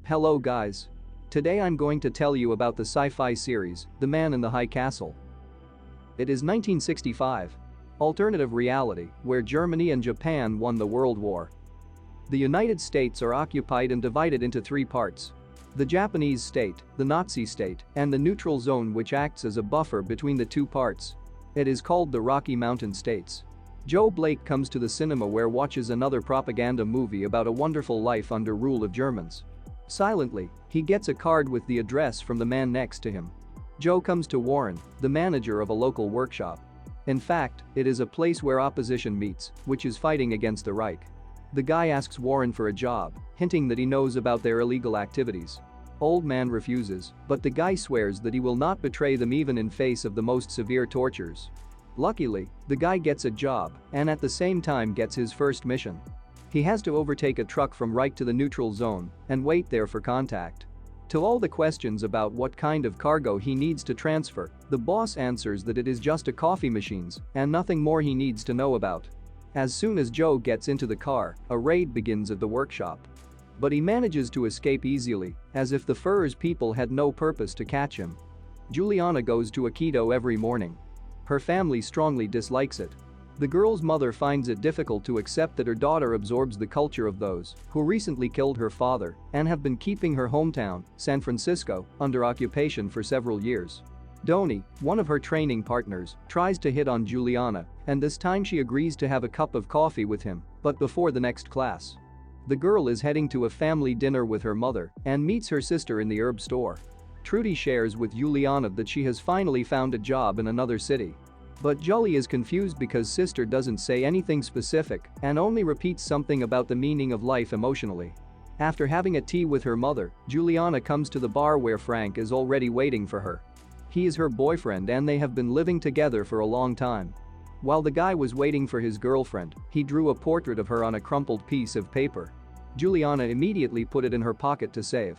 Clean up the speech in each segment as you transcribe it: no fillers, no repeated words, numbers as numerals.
Hello guys. Today I'm going to tell you about the sci-fi series, The Man in the High Castle. It is 1965. Alternative reality, where Germany and Japan won the World War. The United States are occupied and divided into three parts. The Japanese state, the Nazi state, and the neutral zone which acts as a buffer between the two parts. It is called the Rocky Mountain States. Joe Blake comes to the cinema where watches another propaganda movie about a wonderful life under rule of Germans. Silently, he gets a card with the address from the man next to him. Joe comes to Warren, the manager of a local workshop. In fact, it is a place where opposition meets, which is fighting against the Reich. The guy asks Warren for a job, hinting that he knows about their illegal activities. Old man refuses, but the guy swears that he will not betray them even in face of the most severe tortures. Luckily, the guy gets a job and at the same time gets his first mission. He has to overtake a truck from Reich to the neutral zone and wait there for contact. To all the questions about what kind of cargo he needs to transfer, the boss answers that it is just a coffee machines and nothing more he needs to know about. As soon as Joe gets into the car, a raid begins at the workshop. But he manages to escape easily, as if the Führer's people had no purpose to catch him. Juliana goes to Aikido every morning. Her family strongly dislikes it. The girl's mother finds it difficult to accept that her daughter absorbs the culture of those who recently killed her father and have been keeping her hometown, San Francisco, under occupation for several years. Donnie, one of her training partners, tries to hit on Juliana, and this time she agrees to have a cup of coffee with him, but before the next class. The girl is heading to a family dinner with her mother and meets her sister in the herb store. Trudy shares with Juliana that she has finally found a job in another city. But Julie is confused because sister doesn't say anything specific and only repeats something about the meaning of life emotionally. After having a tea with her mother, Juliana comes to the bar where Frank is already waiting for her. He is her boyfriend and they have been living together for a long time. While the guy was waiting for his girlfriend, he drew a portrait of her on a crumpled piece of paper. Juliana immediately put it in her pocket to save.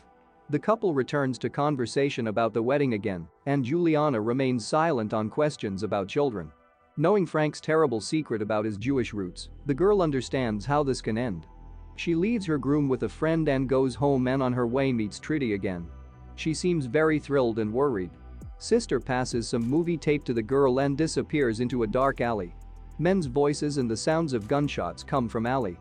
The couple returns to conversation about the wedding again, and Juliana remains silent on questions about children. Knowing Frank's terrible secret about his Jewish roots, the girl understands how this can end. She leaves her groom with a friend and goes home and on her way meets Trudy again. She seems very thrilled and worried. Sister passes some movie tape to the girl and disappears into a dark alley. Men's voices and the sounds of gunshots come from alley.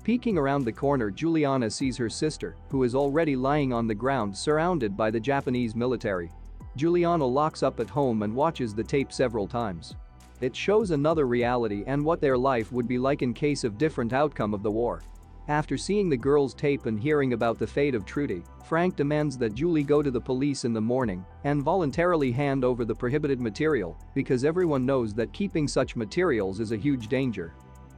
Peeking around the corner, Juliana sees her sister, who is already lying on the ground surrounded by the Japanese military. Juliana locks up at home and watches the tape several times. It shows another reality and what their life would be like in case of different outcome of the war. After seeing the girl's tape and hearing about the fate of Trudy, Frank demands that Julie go to the police in the morning and voluntarily hand over the prohibited material because everyone knows that keeping such materials is a huge danger.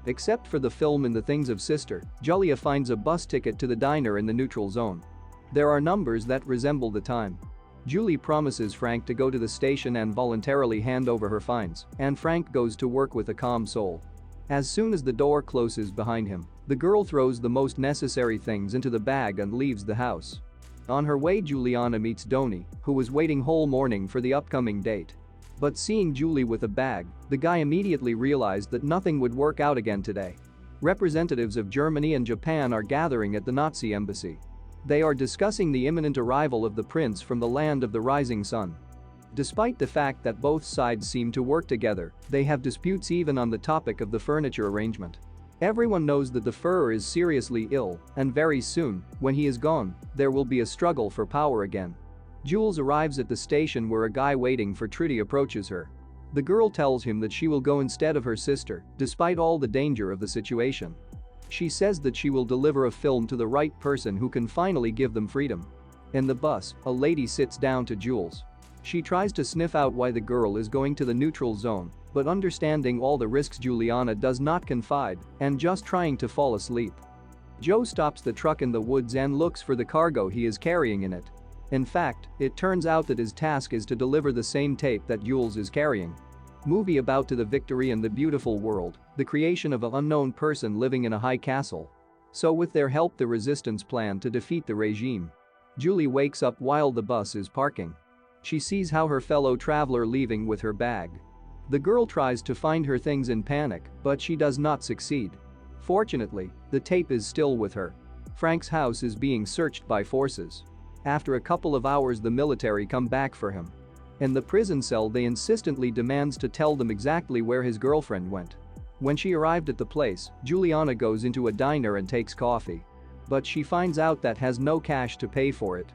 Except for the film and the things of sister, Julia finds a bus ticket to the diner in the neutral zone. There are numbers that resemble the time. Julie promises Frank to go to the station and voluntarily hand over her finds, and Frank goes to work with a calm soul. As soon as the door closes behind him, the girl throws the most necessary things into the bag and leaves the house. On her way, Juliana meets Donnie, who was waiting whole morning for the upcoming date. But seeing Julie with a bag, the guy immediately realized that nothing would work out again today. Representatives of Germany and Japan are gathering at the Nazi embassy. They are discussing the imminent arrival of the prince from the land of the rising sun. Despite the fact that both sides seem to work together, they have disputes even on the topic of the furniture arrangement. Everyone knows that the Führer is seriously ill, and very soon, when he is gone, there will be a struggle for power again. Jules arrives at the station where a guy waiting for Trudy approaches her. The girl tells him that she will go instead of her sister, despite all the danger of the situation. She says that she will deliver a film to the right person who can finally give them freedom. In the bus, a lady sits down to Jules. She tries to sniff out why the girl is going to the neutral zone, but understanding all the risks, Juliana does not confide and just trying to fall asleep. Joe stops the truck in the woods and looks for the cargo he is carrying in it. In fact, it turns out that his task is to deliver the same tape that Jules is carrying. Movie about to the victory in the beautiful world, the creation of an unknown person living in a high castle. So with their help the resistance plan to defeat the regime. Julie wakes up while the bus is parking. She sees how her fellow traveler leaving with her bag. The girl tries to find her things in panic, but she does not succeed. Fortunately, the tape is still with her. Frank's house is being searched by forces. After a couple of hours, the military come back for him. In the prison cell, they insistently demands to tell them exactly where his girlfriend went. When she arrived at the place, Juliana goes into a diner and takes coffee. But she finds out that has no cash to pay for it.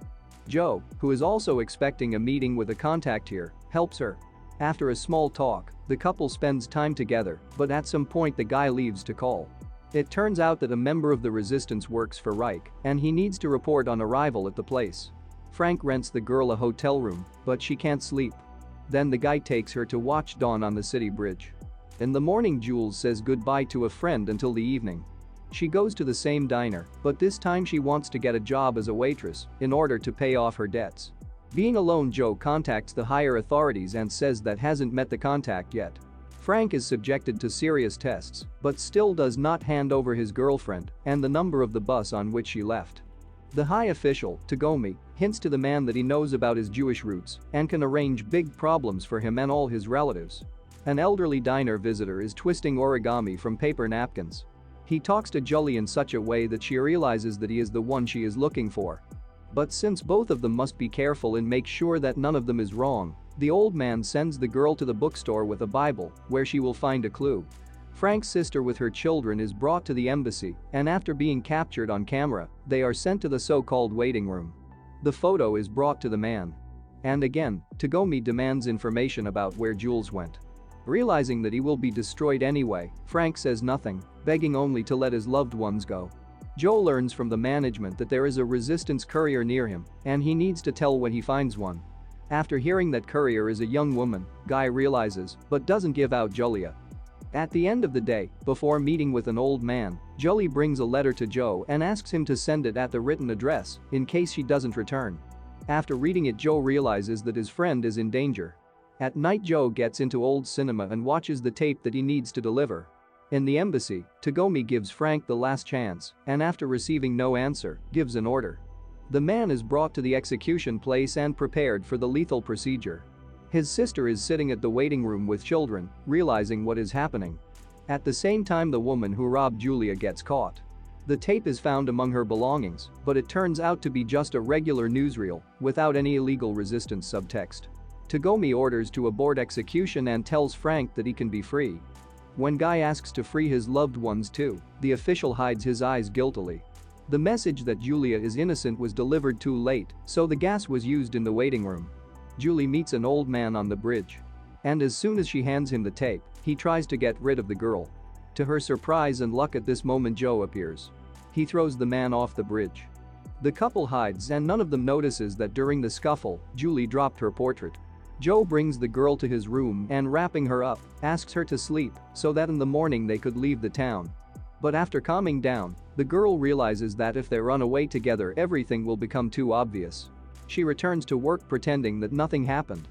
Joe, who is also expecting a meeting with a contact here, helps her. After a small talk, the couple spends time together, but at some point the guy leaves to call. It turns out that a member of the resistance works for Reich, and he needs to report on arrival at the place. Frank rents the girl a hotel room, but she can't sleep. Then the guy takes her to watch dawn on the city bridge. In the morning, Jules says goodbye to a friend until the evening. She goes to the same diner, but this time she wants to get a job as a waitress in order to pay off her debts. Being alone, Joe contacts the higher authorities and says that hasn't met the contact yet. Frank is subjected to serious tests, but still does not hand over his girlfriend and the number of the bus on which she left. The high official, Tagomi, hints to the man that he knows about his Jewish roots and can arrange big problems for him and all his relatives. An elderly diner visitor is twisting origami from paper napkins. He talks to Julie in such a way that she realizes that he is the one she is looking for. But since both of them must be careful and make sure that none of them is wrong, the old man sends the girl to the bookstore with a Bible, where she will find a clue. Frank's sister with her children is brought to the embassy, and after being captured on camera, they are sent to the so-called waiting room. The photo is brought to the man. And again, Tagomi demands information about where Jules went. Realizing that he will be destroyed anyway, Frank says nothing, begging only to let his loved ones go. Joe learns from the management that there is a resistance courier near him, and he needs to tell when he finds one. After hearing that courier is a young woman, Guy realizes, but doesn't give out Julia. At the end of the day, before meeting with an old man, Julie brings a letter to Joe and asks him to send it at the written address in case she doesn't return. After reading it, Joe realizes that his friend is in danger. At night, Joe gets into old cinema and watches the tape that he needs to deliver. In the embassy, Tagomi gives Frank the last chance and after receiving no answer, gives an order. The man is brought to the execution place and prepared for the lethal procedure. His sister is sitting at the waiting room with children, realizing what is happening. At the same time, the woman who robbed Julia gets caught. The tape is found among her belongings, but it turns out to be just a regular newsreel without any illegal resistance subtext. Tagomi orders to abort execution and tells Frank that he can be free. When Guy asks to free his loved ones too, the official hides his eyes guiltily. The message that Julia is innocent was delivered too late, so the gas was used in the waiting room. Julie meets an old man on the bridge. And as soon as she hands him the tape, he tries to get rid of the girl. To her surprise and luck, at this moment Joe appears. He throws the man off the bridge. The couple hides and none of them notices that during the scuffle, Julie dropped her portrait. Joe brings the girl to his room and, wrapping her up, asks her to sleep so that in the morning they could leave the town. But after calming down, the girl realizes that if they run away together, everything will become too obvious. She returns to work pretending that nothing happened.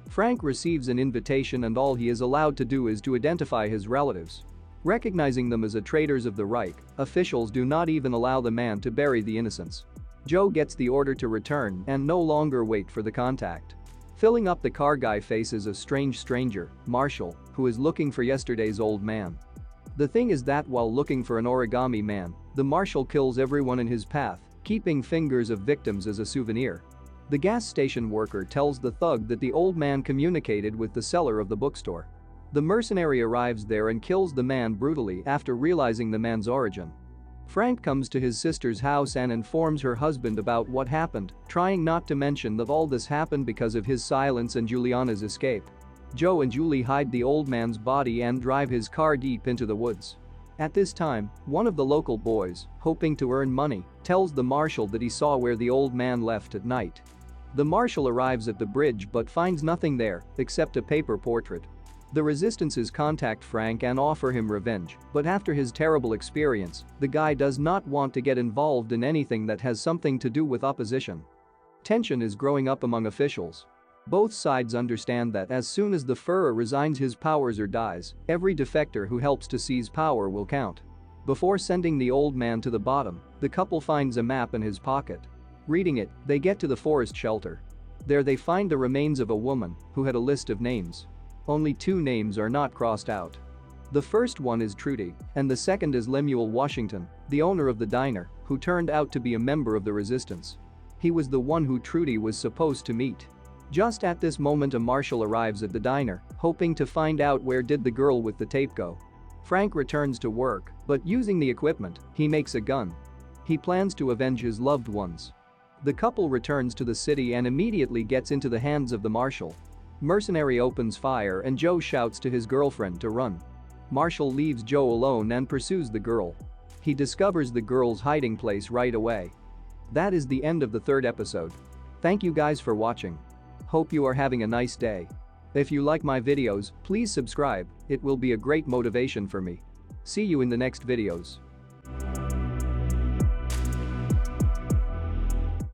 Frank receives an invitation and all he is allowed to do is to identify his relatives. Recognizing them as traitors of the Reich, officials do not even allow the man to bury the innocents. Joe gets the order to return and no longer wait for the contact. Filling up the car, Guy faces a strange stranger, Marshall, who is looking for yesterday's old man. The thing is that while looking for an origami man, the Marshal kills everyone in his path, keeping fingers of victims as a souvenir. The gas station worker tells the thug that the old man communicated with the seller of the bookstore. The mercenary arrives there and kills the man brutally after realizing the man's origin. Frank comes to his sister's house and informs her husband about what happened, trying not to mention that all this happened because of his silence and Juliana's escape. Joe and Julie hide the old man's body and drive his car deep into the woods. At this time, one of the local boys, hoping to earn money, tells the marshal that he saw where the old man left at night. The marshal arrives at the bridge but finds nothing there except a paper portrait. The resistances contact Frank and offer him revenge, but after his terrible experience, the guy does not want to get involved in anything that has something to do with opposition. Tension is growing up among officials. Both sides understand that as soon as the Führer resigns his powers or dies, every defector who helps to seize power will count. Before sending the old man to the bottom, the couple finds a map in his pocket. Reading it, they get to the forest shelter. There they find the remains of a woman who had a list of names. Only 2 names are not crossed out. The first one is Trudy, and the second is Lemuel Washington, the owner of the diner, who turned out to be a member of the resistance. He was the one who Trudy was supposed to meet. Just at this moment a marshal arrives at the diner, hoping to find out where did the girl with the tape go. Frank returns to work, but using the equipment, he makes a gun. He plans to avenge his loved ones. The couple returns to the city and immediately gets into the hands of the marshal. Mercenary opens fire and Joe shouts to his girlfriend to run. Marshall leaves Joe alone and pursues the girl. He discovers the girl's hiding place right away. That is the end of the third episode. Thank you guys for watching. Hope you are having a nice day. If you like my videos, please subscribe, it will be a great motivation for me. See you in the next videos.